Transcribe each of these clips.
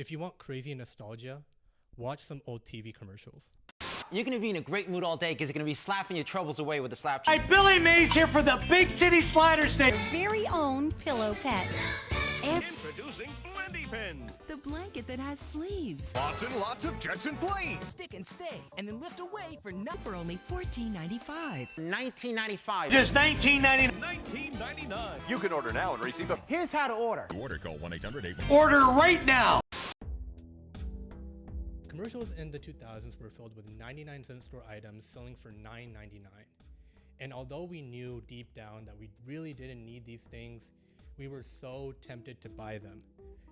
If you want crazy nostalgia, watch some old TV commercials. You're gonna be in a great mood all day because you're gonna be slapping your troubles away with a slap. Hi, Billy Mays here for the Big City Slider State. Your very own pillow pets. Introducing Blendy Pins. The blanket that has sleeves. Lots and lots of jets and planes. Stick and stay, and then lift away for only $14.95. $19.95. Just $19.99. $19.99. You can order now and receive a... Here's how to order. To order, call 1-800-8... Order right now. Commercials in the 2000s were filled with 99-cent store items selling for $9.99. And although we knew deep down that we really didn't need these things, we were so tempted to buy them.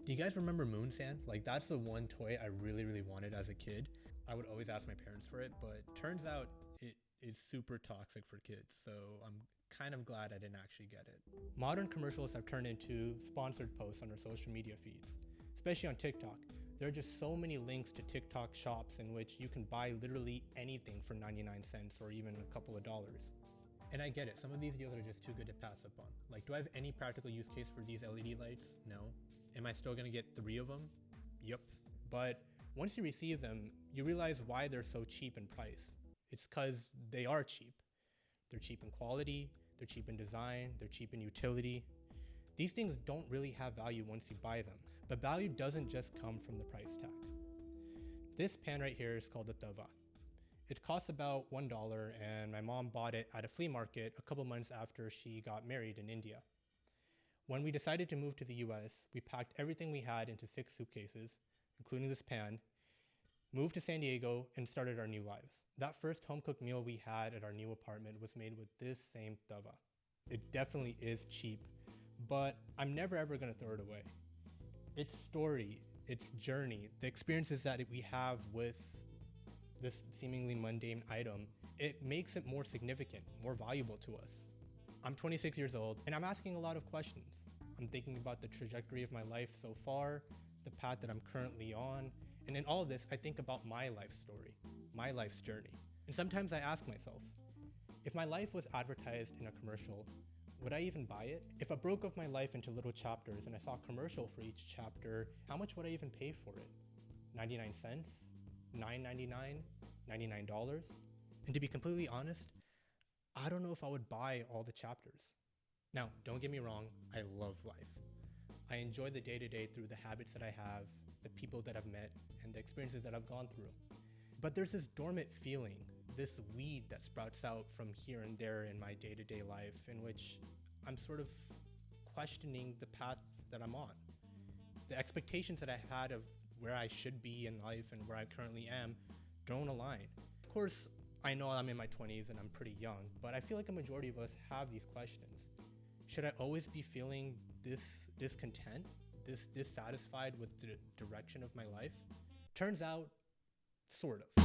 Do you guys remember Moon Sand? Like, that's the one toy I really wanted as a kid. I would always ask my parents for it, but turns out it is super toxic for kids, so I'm kind of glad I didn't actually get it. Modern commercials have turned into sponsored posts on our social media feeds, especially on TikTok. There are just so many links to TikTok shops in which you can buy literally anything for 99 cents or even a couple of dollars. And I get it, some of these deals are just too good to pass up on. Like, do I have any practical use case for these LED lights? No. Am I still gonna get 3 of them? Yep. But once you receive them, you realize why they're so cheap in price. It's because they are cheap. They're cheap in quality, they're cheap in design, they're cheap in utility. These things don't really have value once you buy them, but value doesn't just come from the price tag. This pan right here is called a tava. It costs about $1, and my mom bought it at a flea market a couple months after she got married in India. When we decided to move to the US, we packed everything we had into 6 suitcases, including this pan, moved to San Diego, and started our new lives. That first home-cooked meal we had at our new apartment was made with this same tava. It definitely is cheap, but I'm never ever gonna throw it away. Its story, its journey, the experiences that we have with this seemingly mundane item, it makes it more significant, more valuable to us. I'm 26 years old, and I'm asking a lot of questions. I'm thinking about the trajectory of my life so far, the path that I'm currently on, and in all of this, I think about my life story, my life's journey. And sometimes I ask myself, if my life was advertised in a commercial, would I even buy it? If I broke up my life into little chapters and I saw a commercial for each chapter, how much would I even pay for it? 99 cents? $9.99? $99? And to be completely honest, I don't know if I would buy all the chapters. Now, don't get me wrong, I love life. I enjoy the day-to-day through the habits that I have, the people that I've met, and the experiences that I've gone through. But there's this dormant feeling, this weed that sprouts out from here and there in my day-to-day life, in which I'm sort of questioning the path that I'm on. The expectations that I had of where I should be in life and where I currently am don't align. Of course, I know I'm in my 20s and I'm pretty young, but I feel like a majority of us have these questions. Should I always be feeling this discontent, this dissatisfied with the direction of my life? Turns out, sort of.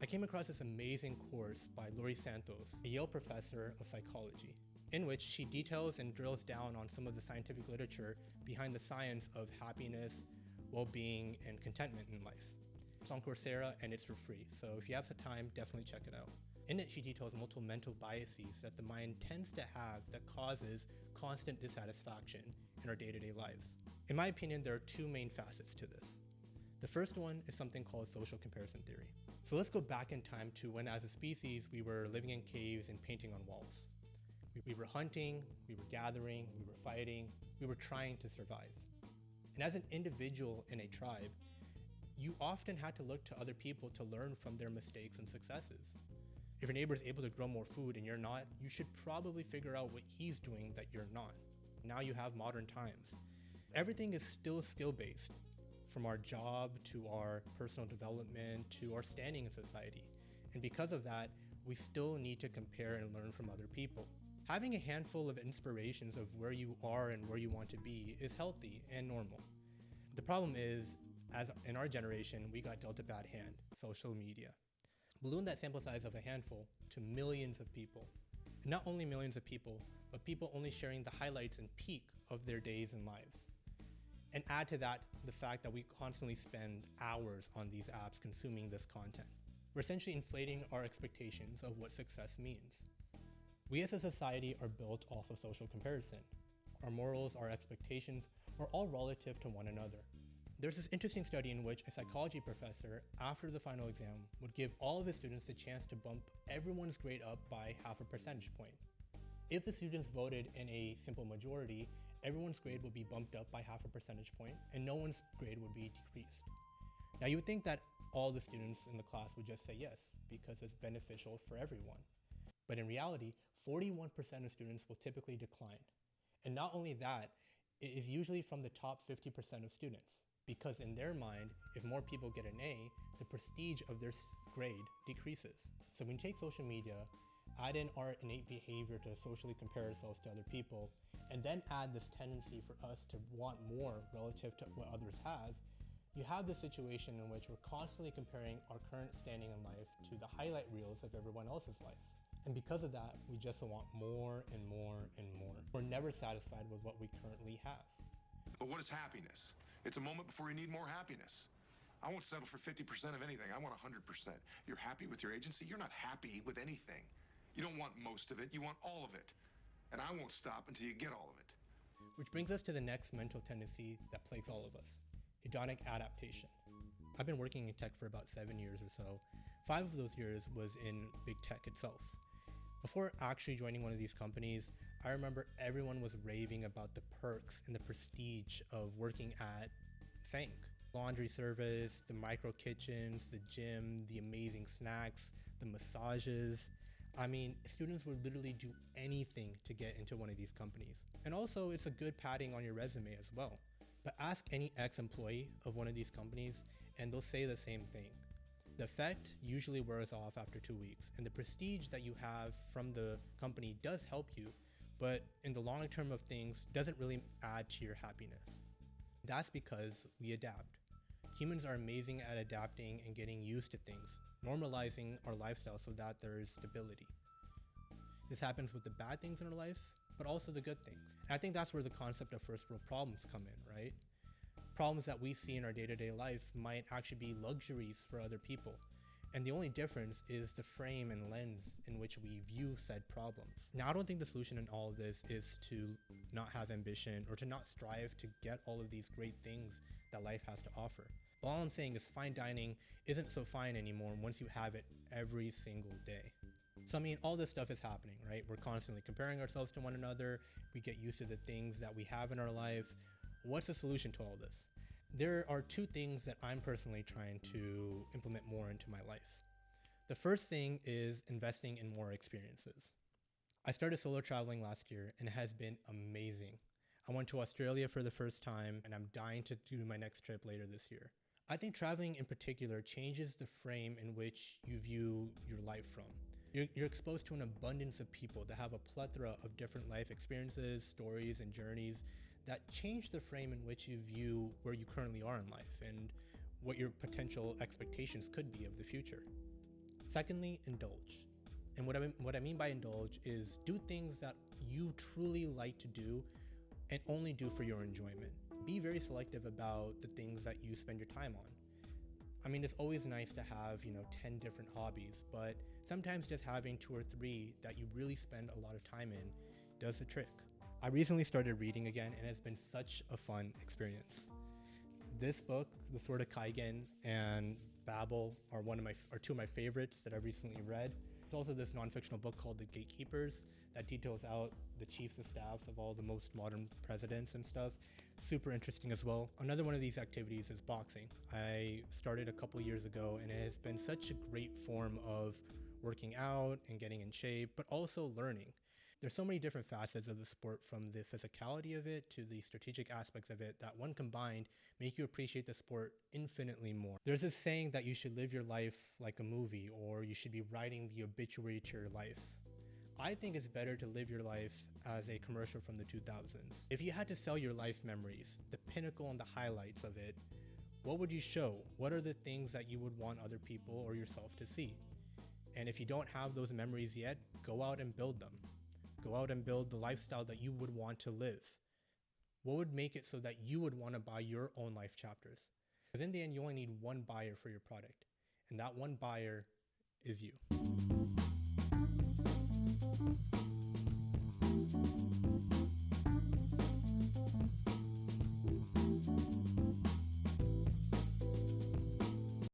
I came across this amazing course by Laurie Santos, a Yale professor of psychology, in which she details and drills down on some of the scientific literature behind the science of happiness, well-being, and contentment in life. It's on Coursera and it's for free, so if you have the time, definitely check it out. In it, she details multiple mental biases that the mind tends to have that causes constant dissatisfaction in our day-to-day lives. In my opinion, there are 2 main facets to this. The first one is something called social comparison theory. So let's go back in time to when, as a species, we were living in caves and painting on walls. We were hunting, we were gathering, we were fighting, we were trying to survive. And as an individual in a tribe, you often had to look to other people to learn from their mistakes and successes. If your neighbor is able to grow more food and you're not, you should probably figure out what he's doing that you're not. Now you have modern times. Everything is still skill-based, from our job to our personal development to our standing in society. And because of that, we still need to compare and learn from other people. Having a handful of inspirations of where you are and where you want to be is healthy and normal. The problem is, as in our generation, we got dealt a bad hand, social media. Balloon that sample size of a handful to millions of people. And not only millions of people, but people only sharing the highlights and peak of their days and lives. And add to that the fact that we constantly spend hours on these apps consuming this content. We're essentially inflating our expectations of what success means. We as a society are built off of social comparison. Our morals, our expectations are all relative to one another. There's this interesting study in which a psychology professor, after the final exam, would give all of his students the chance to bump everyone's grade up by half a percentage point. If the students voted in a simple majority, everyone's grade would be bumped up by half a percentage point and no one's grade would be decreased. Now you would think that all the students in the class would just say yes because it's beneficial for everyone. But in reality, 41% of students will typically decline. And not only that, it is usually from the top 50% of students, because in their mind, if more people get an A, the prestige of their grade decreases. So when you take social media, add in our innate behavior to socially compare ourselves to other people, and then add this tendency for us to want more relative to what others have, you have this situation in which we're constantly comparing our current standing in life to the highlight reels of everyone else's life. And because of that, we just want more and more and more. We're never satisfied with what we currently have. But what is happiness? It's a moment before you need more happiness. I won't settle for 50% of anything. I want 100%. You're happy with your agency? You're not happy with anything. You don't want most of it. You want all of it. And I won't stop until you get all of it. Which brings us to the next mental tendency that plagues all of us: hedonic adaptation. I've been working in tech for about 7 years or so. 5 of those years was in big tech itself. Before actually joining one of these companies, I remember everyone was raving about the perks and the prestige of working at Thank. Laundry service, the micro kitchens, the gym, the amazing snacks, the massages. I mean, students would literally do anything to get into one of these companies. And also, it's a good padding on your resume as well. But ask any ex-employee of one of these companies and they'll say the same thing. The effect usually wears off after 2 weeks, and the prestige that you have from the company does help you, but in the long term of things doesn't really add to your happiness. That's because we adapt. Humans are amazing at adapting and getting used to things, normalizing our lifestyle so that there is stability. This happens with the bad things in our life, but also the good things. And I think that's where the concept of first world problems come in, right? Problems that we see in our day-to-day life might actually be luxuries for other people. And the only difference is the frame and lens in which we view said problems. Now, I don't think the solution in all of this is to not have ambition or to not strive to get all of these great things that life has to offer. All I'm saying is fine dining isn't so fine anymore once you have it every single day. So I mean, all this stuff is happening, right? We're constantly comparing ourselves to one another. We get used to the things that we have in our life. What's the solution to all this? There are 2 things that I'm personally trying to implement more into my life. The first thing is investing in more experiences. I started solo traveling last year and it has been amazing. I went to Australia for the first time and I'm dying to do my next trip later this year. I think traveling in particular changes the frame in which you view your life from. You're exposed to an abundance of people that have a plethora of different life experiences, stories, and journeys that change the frame in which you view where you currently are in life and what your potential expectations could be of the future. Secondly, indulge. And what I mean by indulge is do things that you truly like to do and only do for your enjoyment. Be very selective about the things that you spend your time on. I mean, it's always nice to have, 10 different hobbies, but sometimes just having 2 or 3 that you really spend a lot of time in does the trick. I recently started reading again and it's been such a fun experience. This book, The Sword of Kaigen and Babel are 2 of my favorites that I've recently read. There's also this non-fictional book called The Gatekeepers that details out the chiefs of staffs of all the most modern presidents and stuff. Super interesting as well. Another one of these activities is boxing. I started a couple years ago and it has been such a great form of working out and getting in shape, but also learning. There's so many different facets of the sport, from the physicality of it to the strategic aspects of it, that when combined make you appreciate the sport infinitely more. There's this saying that you should live your life like a movie, or you should be writing the obituary to your life. I think it's better to live your life as a commercial from the 2000s. If you had to sell your life memories, the pinnacle and the highlights of it, what would you show? What are the things that you would want other people or yourself to see? And if you don't have those memories yet, go out and build them. Go out and build the lifestyle that you would want to live. What would make it so that you would want to buy your own life chapters? Because in the end, you only need one buyer for your product. And that one buyer is you. you.